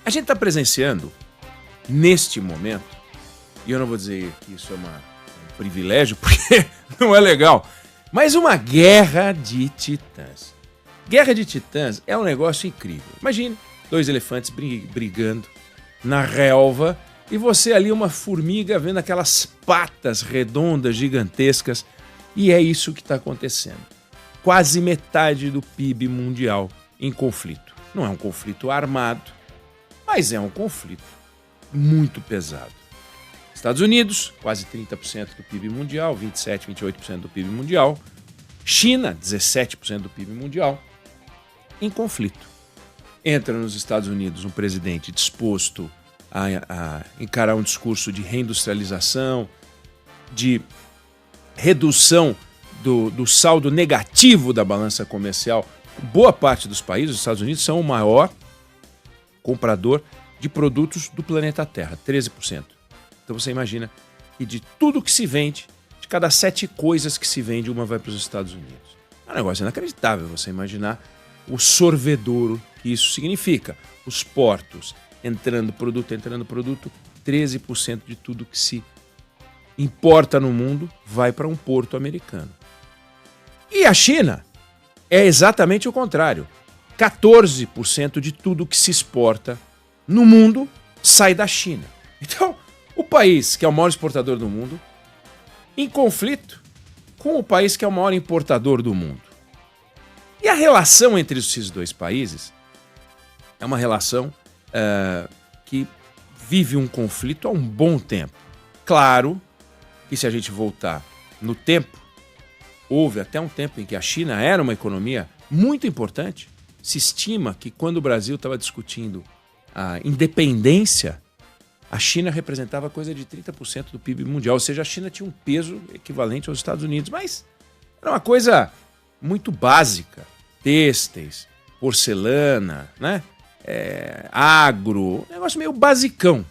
A gente está presenciando, neste momento, e eu não vou dizer que isso é um privilégio, porque não é legal, mas uma guerra de titãs. Guerra de titãs é um negócio incrível. Imagine 2 elefantes brigando na relva e você ali uma formiga vendo aquelas patas redondas gigantescas, e é isso que está acontecendo. Quase metade do PIB mundial em conflito. Não é um conflito armado, mas é um conflito muito pesado. Estados Unidos, quase 30% do PIB mundial, 27%, 28% do PIB mundial. China, 17% do PIB mundial, em conflito. Entra nos Estados Unidos um presidente disposto a encarar um discurso de reindustrialização, de redução do saldo negativo da balança comercial. Boa parte dos países, os Estados Unidos, são o maior comprador de produtos do planeta Terra, 13%. Então você imagina que de tudo que se vende, de cada 7 coisas que se vende, uma vai para os Estados Unidos. É um negócio inacreditável você imaginar o sorvedouro que isso significa. Os portos, entrando produto, 13% de tudo que se importa no mundo vai para um porto americano. E a China é exatamente o contrário. 14% de tudo que se exporta no mundo sai da China. Então, o país que é o maior exportador do mundo, em conflito com o país que é o maior importador do mundo. E a relação entre esses 2 países é uma relação que vive um conflito há um bom tempo. Claro que se a gente voltar no tempo, houve até um tempo em que a China era uma economia muito importante. Se estima que quando o Brasil estava discutindo a independência, a China representava coisa de 30% do PIB mundial. Ou seja, a China tinha um peso equivalente aos Estados Unidos, mas era uma coisa muito básica. Têxteis, porcelana, né? Agro, um negócio meio basicão.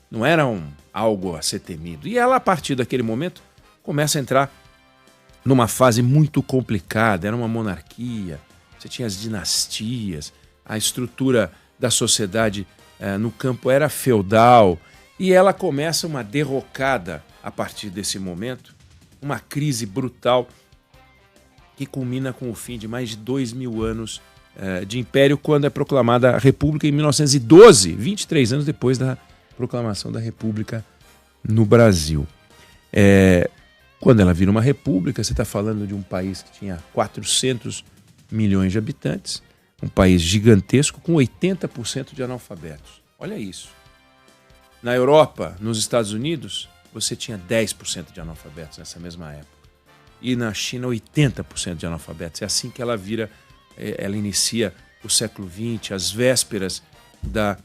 Não era algo a ser temido. E ela, a partir daquele momento, começa a entrar numa fase muito complicada. Era uma monarquia, você tinha as dinastias, a estrutura da sociedade no campo era feudal, e ela começa uma derrocada a partir desse momento, uma crise brutal que culmina com o fim de mais de 2.000 anos de império, quando é proclamada a República em 1912, 23 anos depois da proclamação da República no Brasil. Quando ela vira uma república, você está falando de um país que tinha 400 milhões de habitantes, um país gigantesco com 80% de analfabetos. Olha isso. Na Europa, nos Estados Unidos, você tinha 10% de analfabetos nessa mesma época. E na China, 80% de analfabetos. É assim que ela inicia o século XX, às vésperas da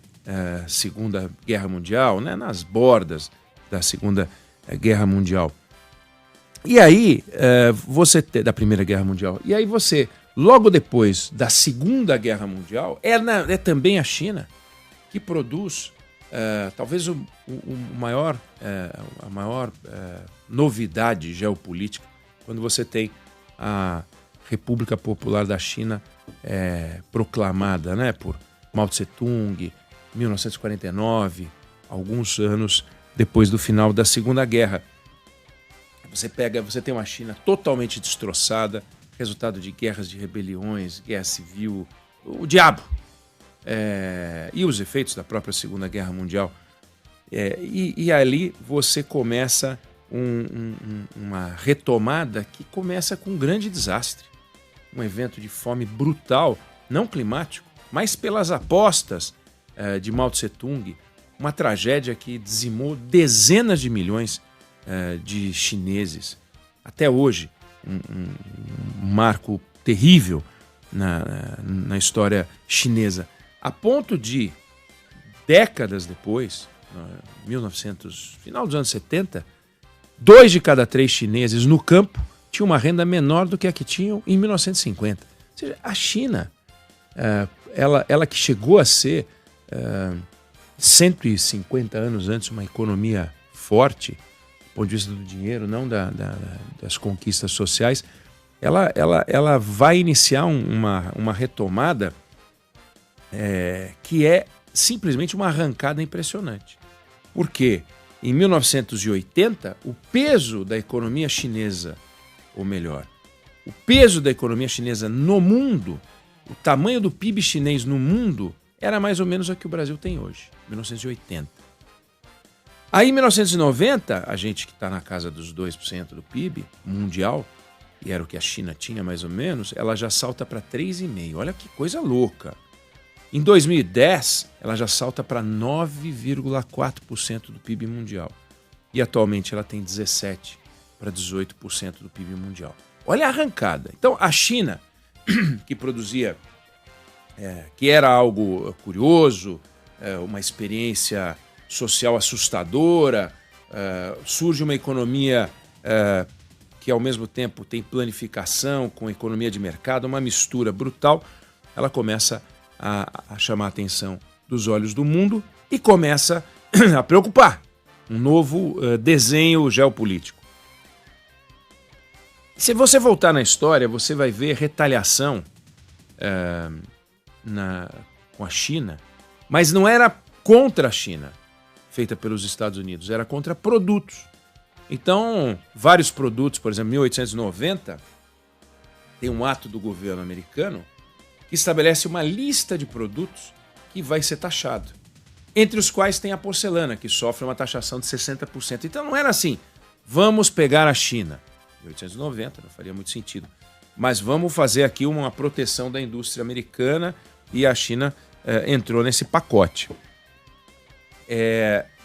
Segunda Guerra Mundial, né? Nas bordas da Segunda Guerra Mundial. E aí, da Primeira Guerra Mundial. E aí você, logo depois da Segunda Guerra Mundial, é também a China que produz talvez a maior novidade geopolítica, quando você tem a República Popular da China proclamada, né, por Mao Tse-tung, 1949, alguns anos depois do final da Segunda Guerra. Você tem uma China totalmente destroçada, resultado de guerras de rebeliões, guerra civil, o diabo. E os efeitos da própria Segunda Guerra Mundial. E ali você começa uma retomada que começa com um grande desastre. Um evento de fome brutal, não climático, mas pelas apostas de Mao Tse-tung, uma tragédia que dizimou dezenas de milhões de chineses. Até hoje, um marco terrível na história chinesa, a ponto de, décadas depois, final dos anos 70, 2 de cada 3 chineses no campo tinham uma renda menor do que a que tinham em 1950. Ou seja, a China, ela que chegou a ser 150 anos antes uma economia forte, do ponto de vista do dinheiro, não das conquistas sociais, ela vai iniciar uma retomada que é simplesmente uma arrancada impressionante. Porque em 1980, o peso da economia chinesa, ou melhor, o peso da economia chinesa no mundo, o tamanho do PIB chinês no mundo, era mais ou menos o que o Brasil tem hoje, 1980. Aí em 1990, a gente que está na casa dos 2% do PIB mundial, e era o que a China tinha mais ou menos, ela já salta para 3,5%. Olha que coisa louca. Em 2010, ela já salta para 9,4% do PIB mundial. E atualmente ela tem 17% para 18% do PIB mundial. Olha a arrancada. Então a China, que produzia, que era algo curioso, uma experiência social assustadora, surge uma economia que ao mesmo tempo tem planificação com economia de mercado, uma mistura brutal, ela começa a chamar a atenção dos olhos do mundo e começa a preocupar. Um novo desenho geopolítico. Se você voltar na história, você vai ver retaliação com a China, mas não era contra a China, feita pelos Estados Unidos, era contra produtos. Então, vários produtos, por exemplo, em 1890, tem um ato do governo americano que estabelece uma lista de produtos que vai ser taxado, entre os quais tem a porcelana, que sofre uma taxação de 60%. Então não era assim, vamos pegar a China. Em 1890, não faria muito sentido. Mas vamos fazer aqui uma proteção da indústria americana e a China entrou nesse pacote.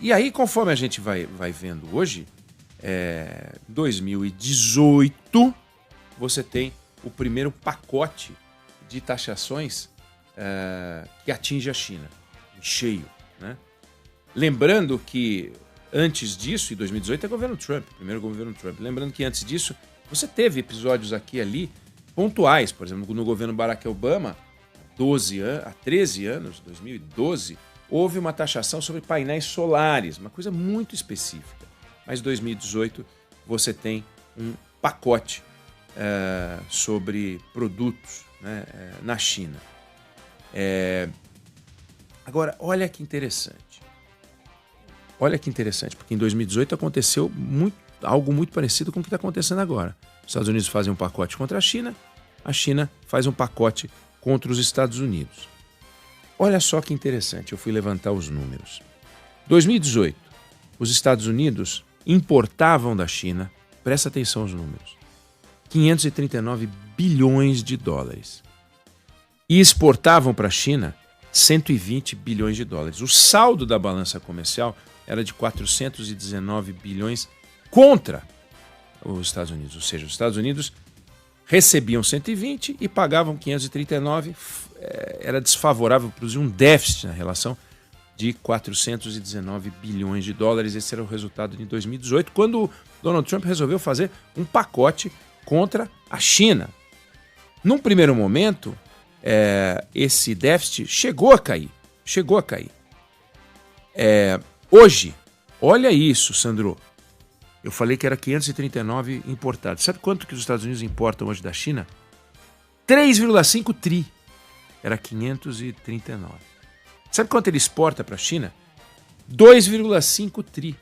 E aí, conforme a gente vai vendo hoje, 2018, você tem o primeiro pacote de taxações que atinge a China, em cheio, né? Lembrando que antes disso, em 2018, é governo Trump, primeiro governo Trump. Lembrando que antes disso, você teve episódios aqui e ali pontuais. Por exemplo, no governo Barack Obama, há 13 anos, 2012, houve uma taxação sobre painéis solares, uma coisa muito específica. Mas em 2018, você tem um pacote sobre produtos, né, na China. Agora, olha que interessante. Olha que interessante, porque em 2018 aconteceu algo muito parecido com o que está acontecendo agora. Os Estados Unidos fazem um pacote contra a China faz um pacote contra os Estados Unidos. Olha só que interessante, eu fui levantar os números. 2018, os Estados Unidos importavam da China, presta atenção aos números, 539 bilhões de dólares. E exportavam para a China 120 bilhões de dólares. O saldo da balança comercial era de 419 bilhões contra os Estados Unidos. Ou seja, os Estados Unidos recebiam 120 e pagavam 539. Era desfavorável, produzia um déficit na relação de 419 bilhões de dólares. Esse era o resultado de 2018, quando Donald Trump resolveu fazer um pacote contra a China. Num primeiro momento, esse déficit chegou a cair. Hoje, olha isso, Sandro. Eu falei que era 539 importados. Sabe quanto que os Estados Unidos importam hoje da China? 3,5 tri. Era 539. Sabe quanto ele exporta para a China? 2,5 tri.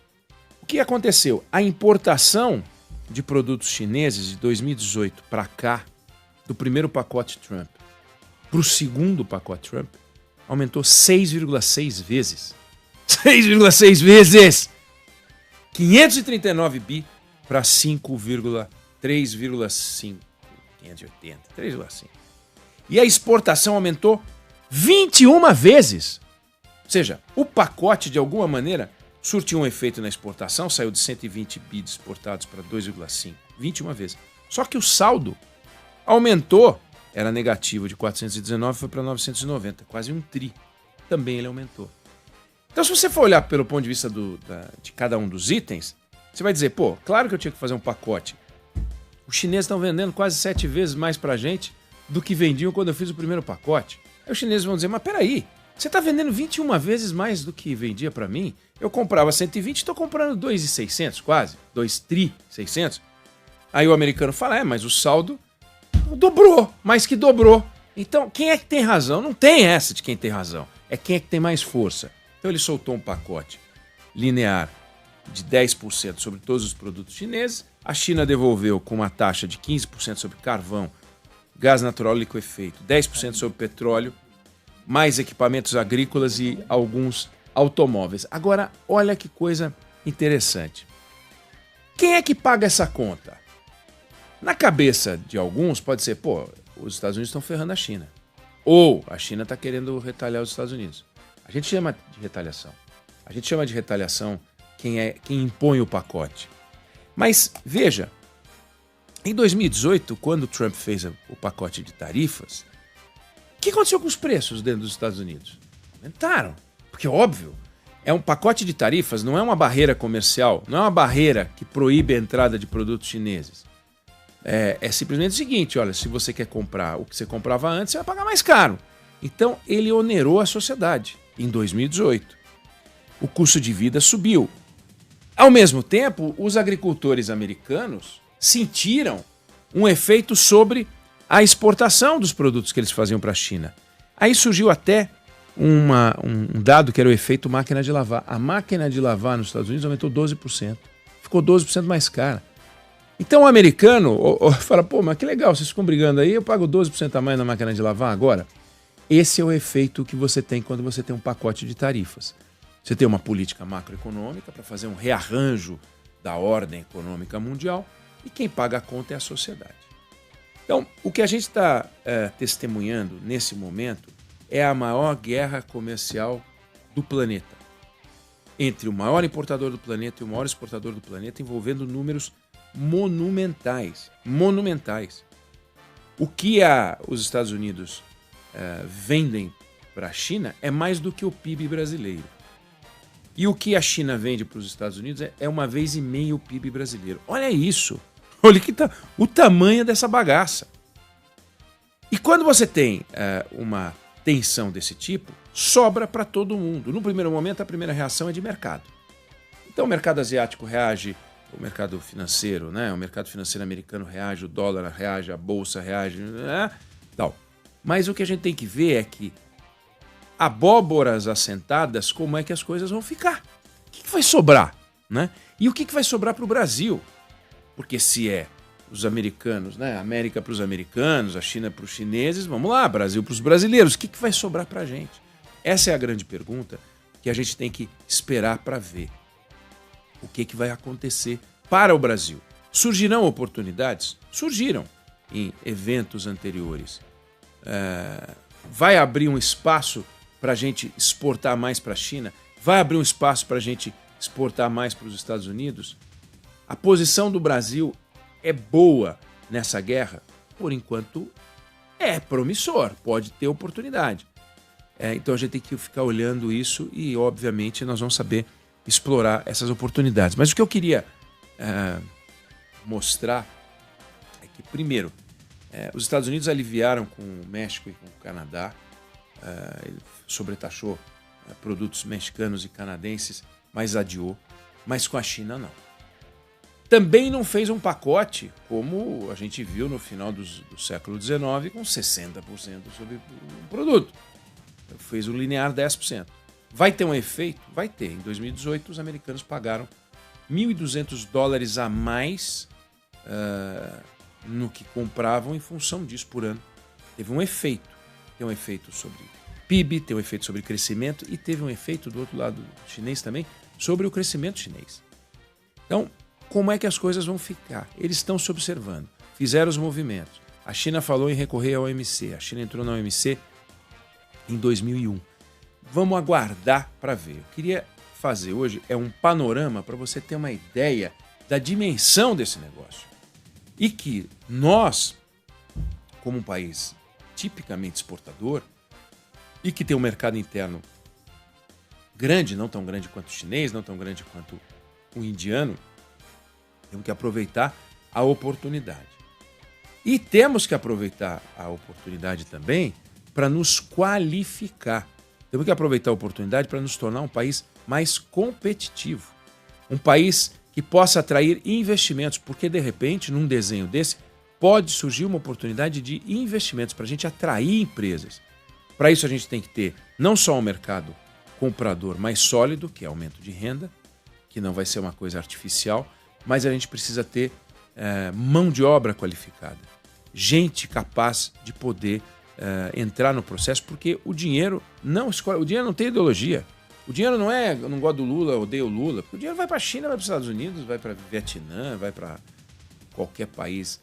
O que aconteceu? A importação de produtos chineses de 2018 para cá, do primeiro pacote Trump para o segundo pacote Trump, aumentou 6,6 vezes. 6,6 vezes! 539 bi para 3,5. 580, 3,5. E a exportação aumentou 21 vezes. Ou seja, o pacote, de alguma maneira, surtiu um efeito na exportação, saiu de 120 bi exportados para 2,5, 21 vezes. Só que o saldo aumentou, era negativo de 419, foi para 990, quase um tri. Também ele aumentou. Então, se você for olhar pelo ponto de vista de cada um dos itens, você vai dizer, claro que eu tinha que fazer um pacote. Os chineses estão vendendo quase 7 vezes mais para a gente do que vendiam quando eu fiz o primeiro pacote. Aí os chineses vão dizer, mas peraí, você está vendendo 21 vezes mais do que vendia para mim? Eu comprava 120, estou comprando 2.600 quase, 2.600. Aí o americano fala, mas o saldo dobrou, mais que dobrou. Então, quem é que tem razão? Não tem essa de quem tem razão. é quem é que tem mais força. Então ele soltou um pacote linear de 10% sobre todos os produtos chineses, a China devolveu com uma taxa de 15% sobre carvão, gás natural liquefeito, 10% sobre petróleo, mais equipamentos agrícolas e alguns automóveis. Agora, olha que coisa interessante. Quem é que paga essa conta? Na cabeça de alguns pode ser, os Estados Unidos estão ferrando a China. Ou a China está querendo retalhar os Estados Unidos. A gente chama de retaliação. A gente chama de retaliação quem impõe o pacote. Mas, veja, em 2018, quando o Trump fez o pacote de tarifas, o que aconteceu com os preços dentro dos Estados Unidos? Aumentaram. Porque, óbvio, é um pacote de tarifas, não é uma barreira comercial, não é uma barreira que proíbe a entrada de produtos chineses. É simplesmente o seguinte, olha, se você quer comprar o que você comprava antes, você vai pagar mais caro. Então, ele onerou a sociedade em 2018. O custo de vida subiu. Ao mesmo tempo, os agricultores americanos sentiram um efeito sobre a exportação dos produtos que eles faziam para a China. Aí surgiu até um dado que era o efeito máquina de lavar. A máquina de lavar nos Estados Unidos aumentou 12%. Ficou 12% mais cara. Então o americano fala, mas que legal, vocês ficam brigando aí, eu pago 12% a mais na máquina de lavar agora. Esse é o efeito que você tem quando você tem um pacote de tarifas. Você tem uma política macroeconômica para fazer um rearranjo da ordem econômica mundial e quem paga a conta é a sociedade. Então, o que a gente está testemunhando nesse momento é a maior guerra comercial do planeta. Entre o maior importador do planeta e o maior exportador do planeta, envolvendo números monumentais. Monumentais. O que os Estados Unidos vendem para a China é mais do que o PIB brasileiro. E o que a China vende para os Estados Unidos é 1,5 vezes o PIB brasileiro. Olha isso. Olha o tamanho dessa bagaça. E quando você tem uma tensão desse tipo, sobra para todo mundo. No primeiro momento, a primeira reação é de mercado. Então o mercado asiático reage, o mercado financeiro, né? O mercado financeiro americano reage, o dólar reage, a bolsa reage, tal. Mas o que a gente tem que ver é que abóboras assentadas, como é que as coisas vão ficar? O que vai sobrar? Né? E o que vai sobrar para o Brasil? Porque se é os americanos, né? América para os americanos, a China para os chineses, vamos lá, Brasil para os brasileiros, o que vai sobrar para a gente? Essa é a grande pergunta que a gente tem que esperar para ver. O que vai acontecer para o Brasil? Surgirão oportunidades? Surgiram em eventos anteriores. Vai abrir um espaço para a gente exportar mais para a China? Vai abrir um espaço para a gente exportar mais para os Estados Unidos? A posição do Brasil é boa nessa guerra? Por enquanto, é promissor, pode ter oportunidade. Então a gente tem que ficar olhando isso e, obviamente, nós vamos saber explorar essas oportunidades. Mas o que eu queria mostrar é que, primeiro, os Estados Unidos aliviaram com o México e com o Canadá, ele sobretaxou produtos mexicanos e canadenses, mas adiou, mas com a China não. Também não fez um pacote como a gente viu no final do século XIX com 60% sobre o produto. Fez o linear 10%. Vai ter um efeito? Vai ter. Em 2018, os americanos pagaram $1.200 a mais no que compravam em função disso por ano. Teve um efeito. Tem um efeito sobre PIB, tem um efeito sobre crescimento e teve um efeito do outro lado chinês também sobre o crescimento chinês. Então, como é que as coisas vão ficar? Eles estão se observando, fizeram os movimentos. A China falou em recorrer ao OMC. A China entrou na OMC em 2001. Vamos aguardar para ver. Eu queria fazer hoje um panorama para você ter uma ideia da dimensão desse negócio. E que nós, como um país tipicamente exportador e que tem um mercado interno grande, não tão grande quanto o chinês, não tão grande quanto o indiano, temos que aproveitar a oportunidade. E temos que aproveitar a oportunidade também para nos qualificar. Temos que aproveitar a oportunidade para nos tornar um país mais competitivo. Um país que possa atrair investimentos, porque de repente, num desenho desse, pode surgir uma oportunidade de investimentos para a gente atrair empresas. Para isso a gente tem que ter não só um mercado comprador mais sólido, que é aumento de renda, que não vai ser uma coisa artificial, mas a gente precisa ter mão de obra qualificada, gente capaz de poder entrar no processo, porque o dinheiro não escolhe, o dinheiro não tem ideologia. O dinheiro não é, eu não gosto do Lula, odeio o Lula. O dinheiro vai para a China, vai para os Estados Unidos, vai para Vietnã, vai para qualquer país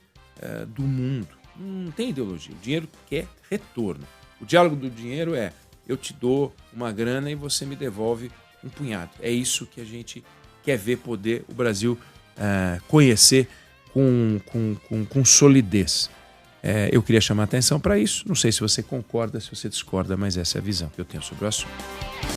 do mundo. Não tem ideologia. O dinheiro quer retorno. O diálogo do dinheiro é: eu te dou uma grana e você me devolve um punhado. É isso que a gente quer ver poder o Brasil conhecer com solidez. Eu queria chamar a atenção para isso. Não sei se você concorda, se você discorda, mas essa é a visão que eu tenho sobre o assunto.